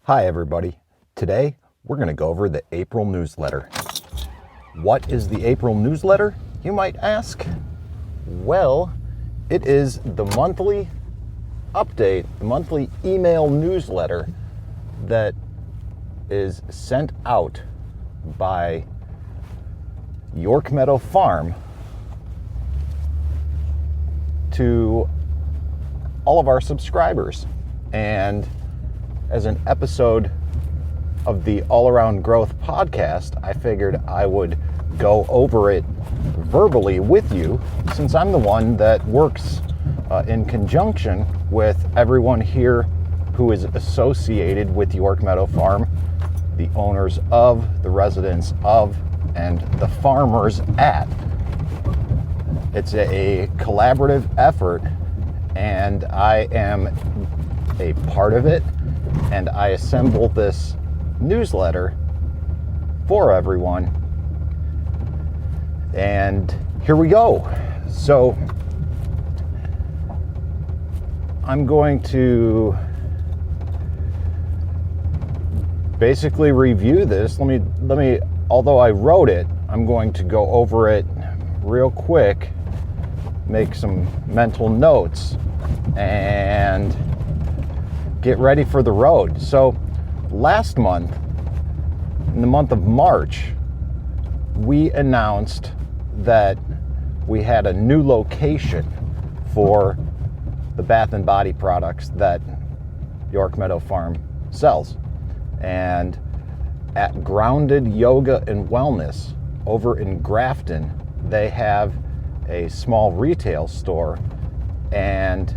Hi everybody. Today we're going to go over the April newsletter. What is the April newsletter, you might ask? Well, it is the monthly update, the monthly email newsletter that is sent out by Meadow Farm to all of our subscribers. And as an episode of the All Around Growth podcast, I figured I would go over it verbally with you, since I'm the one that works in conjunction with everyone here who is associated with Meadow Farm, the owners of, the residents of, and the farmers at. It's a collaborative effort, and I am a part of it, and I assemble this newsletter for everyone. And here we go. So I'm going to basically review this. Let me although I wrote it, I'm going to go over it real quick, make some mental notes, and get ready for the road. So last month, in the month of March, we announced that we had a new location for the bath and body products that Meadow Farm sells. And at Grounded Yoga and Wellness over in Grafton, they have a small retail store and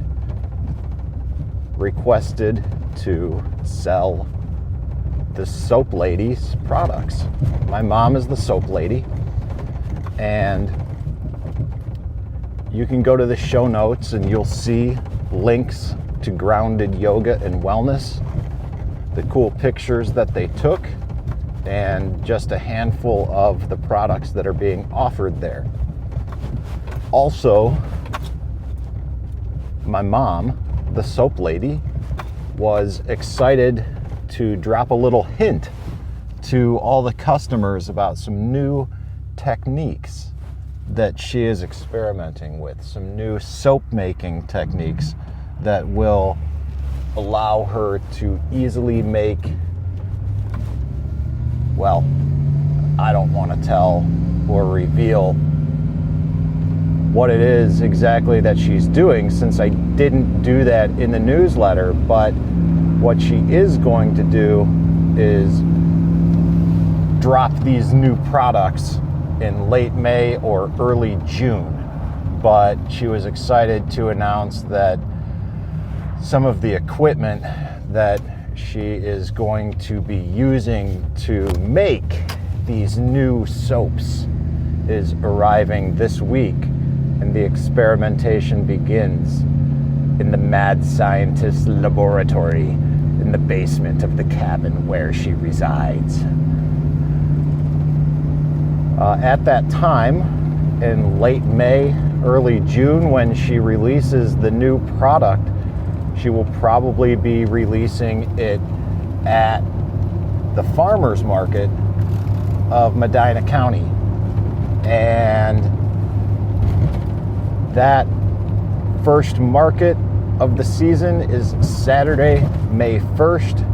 requested to sell the Soap Lady's products. My mom is the Soap Lady, and you can go to the show notes and you'll see links to Grounded Yoga and Wellness, the cool pictures that they took, and just a handful of the products that are being offered there. Also, my mom, the Soap Lady, was excited to drop a little hint to all the customers about some new techniques that she is experimenting with, some new soap making techniques that will allow her to easily make, well, I don't want to tell or reveal what it is exactly that she's doing, since I didn't do that in the newsletter. But what she is going to do is drop these new products in late May or early June. But she was excited to announce that some of the equipment that she is going to be using to make these new soaps is arriving this week. And the experimentation begins in the mad scientist's laboratory in the basement of the cabin where she resides. At that time, in late May, early June, when she releases the new product, she will probably be releasing it at the farmers market of Medina County. And that first market of the season is Saturday, May 1st,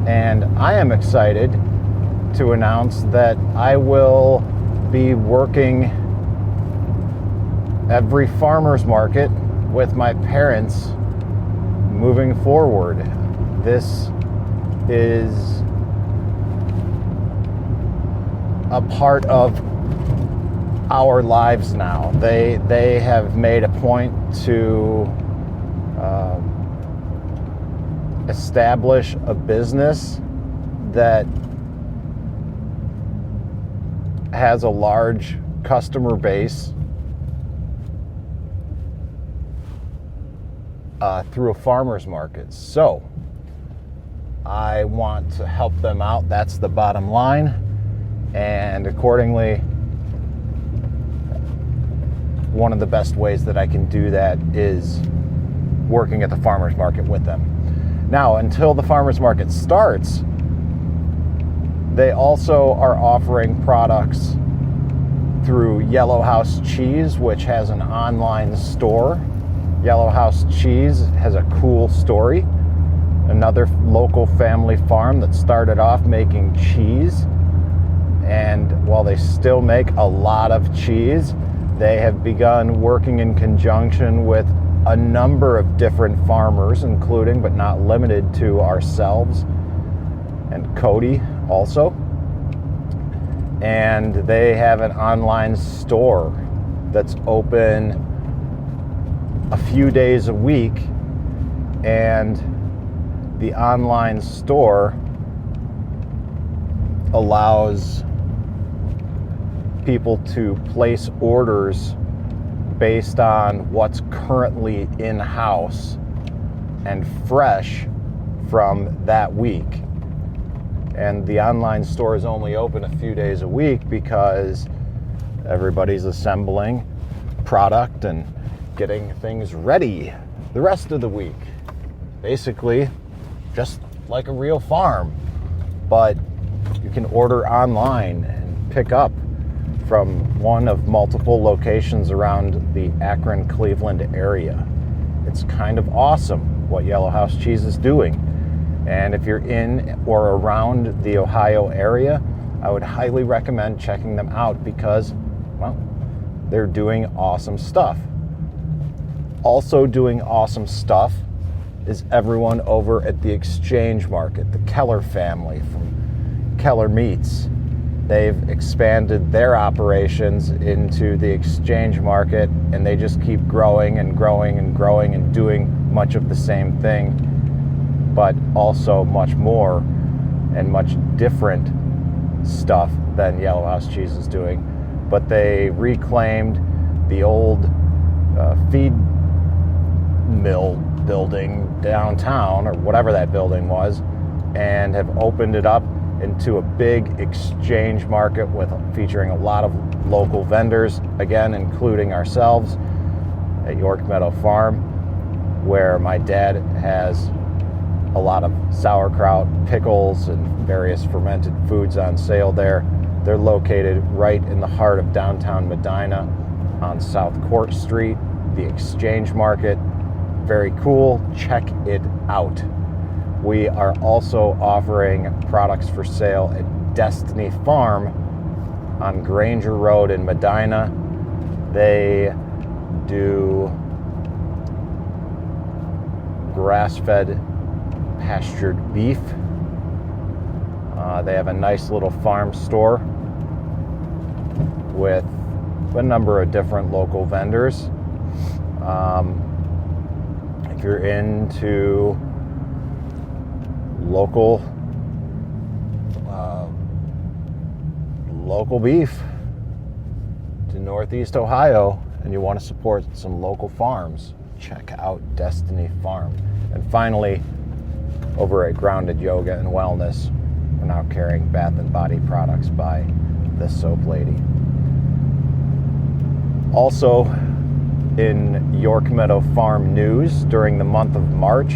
and I am excited to announce that I will be working every farmer's market with my parents moving forward. This is a part of our lives now. They have made a point to establish a business that has a large customer base through a farmer's market. So I want to help them out. That's the bottom line. And accordingly, one of the best ways that I can do that is working at the farmer's market with them. Now, until the farmers market starts, they also are offering products through Yellow House Cheese, which has an online store. Yellow House Cheese has a cool story. Another local family farm that started off making cheese, and while they still make a lot of cheese, they have begun working in conjunction with a number of different farmers, including but not limited to ourselves and Cody also. And they have an online store that's open a few days a week, and the online store allows people to place orders based on what's currently in-house and fresh from that week. And the online store is only open a few days a week because everybody's assembling product and getting things ready the rest of the week. Basically, just like a real farm, but you can order online and pick up from one of multiple locations around the Akron-Cleveland area. It's kind of awesome what Yellow House Cheese is doing. And if you're in or around the Ohio area, I would highly recommend checking them out because, well, they're doing awesome stuff. Also doing awesome stuff is everyone over at the Exchange Market, the Keller family from Keller Meats. They've expanded their operations into the Exchange Market, and they just keep growing and growing and growing and doing much of the same thing, but also much more and much different stuff than Yellow House Cheese is doing. But they reclaimed the old feed mill building downtown, or whatever that building was, and have opened it up into a big exchange market featuring a lot of local vendors, again, including ourselves at York Meadow Farm, where my dad has a lot of sauerkraut, pickles, and various fermented foods on sale there. They're located right in the heart of downtown Medina on South Court Street, the Exchange Market. Very cool. Check it out. We are also offering products for sale at Destiny Farm on Granger Road in Medina. They do grass-fed pastured beef. They have a nice little farm store with a number of different local vendors. If you're into local beef to Northeast Ohio and you want to support some local farms, check out Destiny Farm. And finally, over at Grounded Yoga and Wellness, we're now carrying bath and body products by the Soap Lady. Also, in York Meadow Farm news, during the month of March,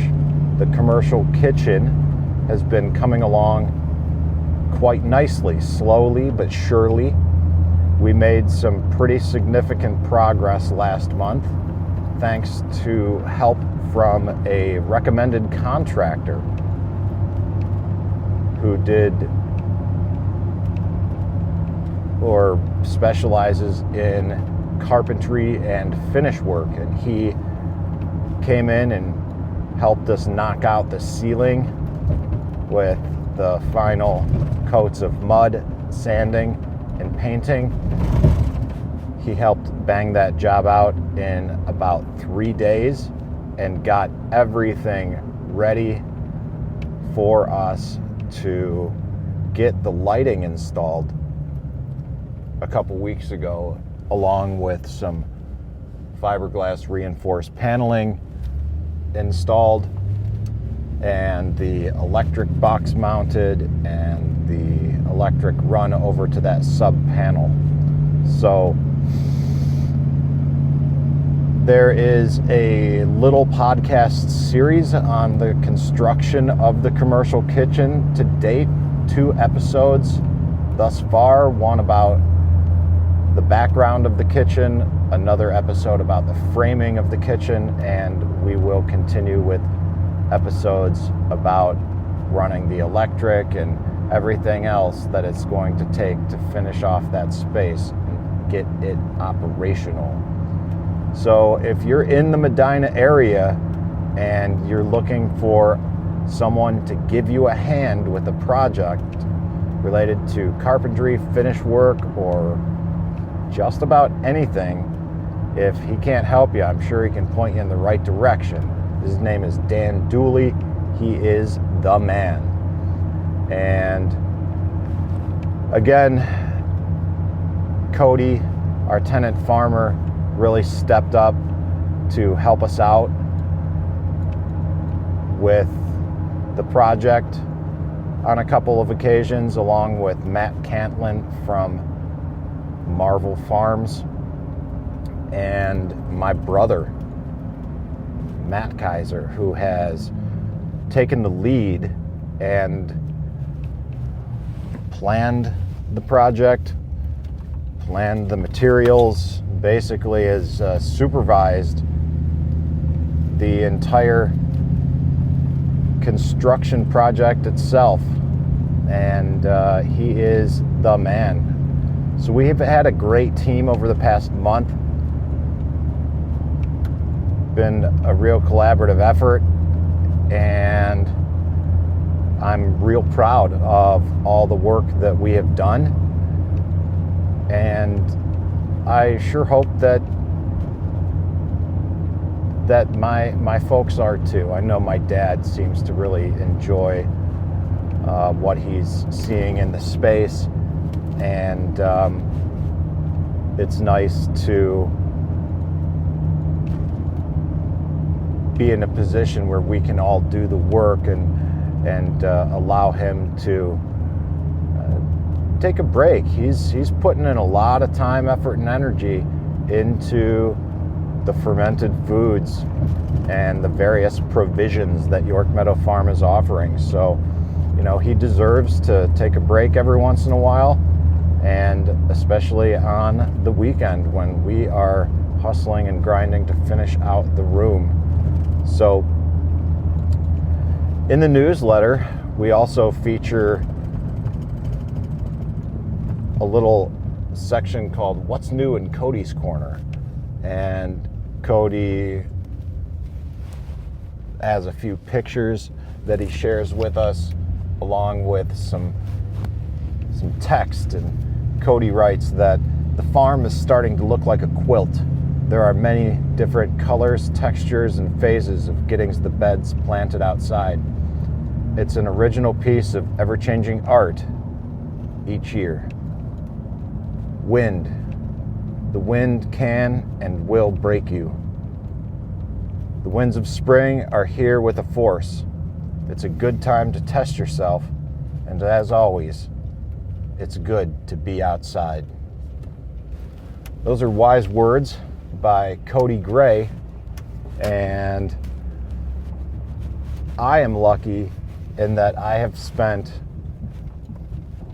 the commercial kitchen has been coming along quite nicely, slowly but surely. We made some pretty significant progress last month, thanks to help from a recommended contractor who did or specializes in carpentry and finish work, and he came in and helped us knock out the ceiling with the final coats of mud, sanding, and painting. He helped bang that job out in about 3 days and got everything ready for us to get the lighting installed a couple weeks ago, along with some fiberglass reinforced paneling installed, and the electric box mounted, and the electric run over to that sub panel. So There is a little podcast series on the construction of the commercial kitchen to date. 2 episodes thus far. One about the background of the kitchen, another episode about the framing of the kitchen, and we will continue with episodes about running the electric and everything else that it's going to take to finish off that space and get it operational. So if you're in the Medina area and you're looking for someone to give you a hand with a project related to carpentry, finish work, or just about anything, if he can't help you, I'm sure he can point you in the right direction. His name is Dan Duelley. He is the man. And again, Cody, our tenant farmer, really stepped up to help us out with the project on a couple of occasions, along with Matt Cantlin from Marvel Farms and my brother, Matt Kaiser, who has taken the lead and planned the project, planned the materials, basically has supervised the entire construction project itself, and he is the man. So we have had a great team over the past month. Been a real collaborative effort, and I'm real proud of all the work that we have done, and I sure hope that my folks are too. I know my dad seems to really enjoy what he's seeing in the space, and it's nice to be in a position where we can all do the work and allow him to take a break. He's putting in a lot of time, effort, and energy into the fermented foods and the various provisions that York Meadow Farm is offering. So, he deserves to take a break every once in a while, and especially on the weekend when we are hustling and grinding to finish out the room. So, in the newsletter, we also feature a little section called What's New in Cody's Corner. And Cody has a few pictures that he shares with us, along with some text. And Cody writes that the farm is starting to look like a quilt. There are many different colors, textures, and phases of getting the beds planted outside. It's an original piece of ever-changing art each year. Wind. The wind can and will break you. The winds of spring are here with a force. It's a good time to test yourself, and as always, it's good to be outside. Those are wise words by Cody Gray, and I am lucky in that I have spent,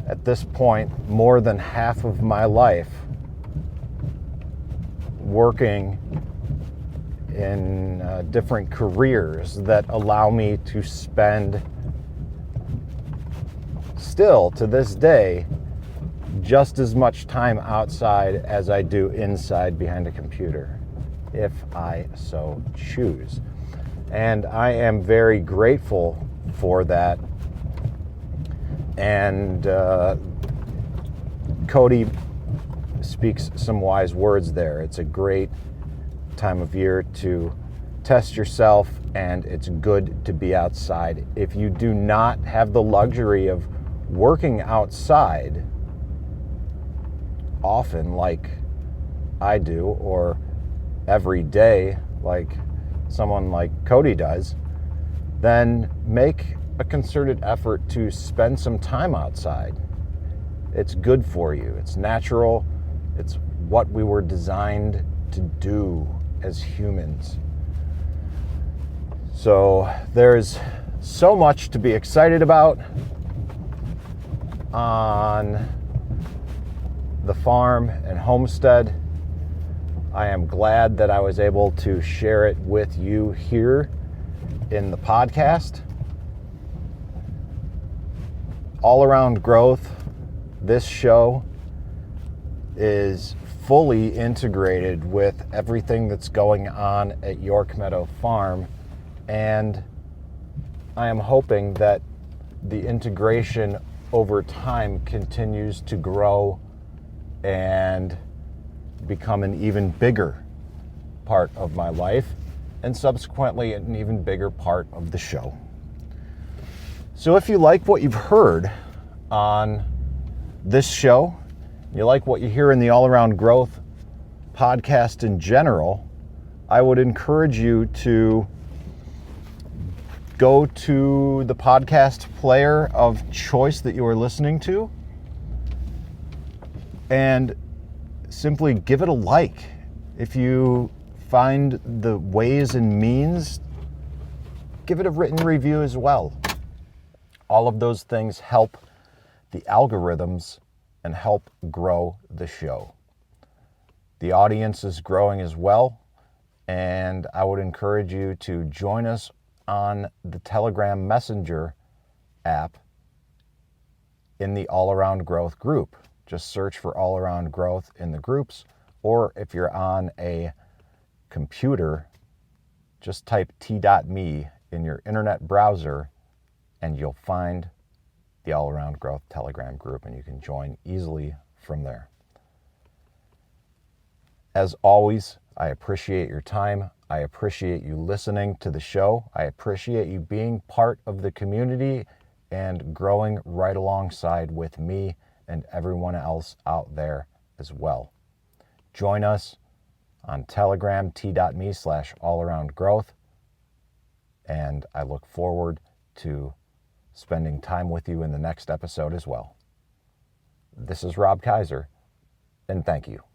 at this point, more than half of my life working in different careers that allow me to spend, still to this day, just as much time outside as I do inside behind a computer, if I so choose. And I am very grateful for that. And Cody speaks some wise words there. It's a great time of year to test yourself, and it's good to be outside. If you do not have the luxury of working outside often like I do, or every day like someone like Cody does, then make a concerted effort to spend some time outside. It's good for you. It's natural. It's what we were designed to do. as humans. So there's so much to be excited about on the farm and homestead. I am glad that I was able to share it with you here in the podcast. All Around Growth, this show is fully integrated with everything that's going on at York Meadow Farm, and I am hoping that the integration over time continues to grow and become an even bigger part of my life, and subsequently an even bigger part of the show. So if you like what you've heard on this show, you like what you hear in the All Around Growth podcast in general, I would encourage you to go to the podcast player of choice that you are listening to and simply give it a like. If you find the ways and means, give it a written review as well. All of those things help the algorithms and help grow the show. The audience is growing as well, and I would encourage you to join us on the Telegram Messenger app in the All Around Growth group. Just search for All Around Growth in the groups, or if you're on a computer, just type t.me in your internet browser and you'll find the All Around Growth Telegram group, and you can join easily from there. As always, I appreciate your time. I appreciate you listening to the show. I appreciate you being part of the community and growing right alongside with me and everyone else out there as well. Join us on Telegram, t.me/allaroundgrowth, and I look forward to spending time with you in the next episode as well. This is Rob Kaiser, and thank you.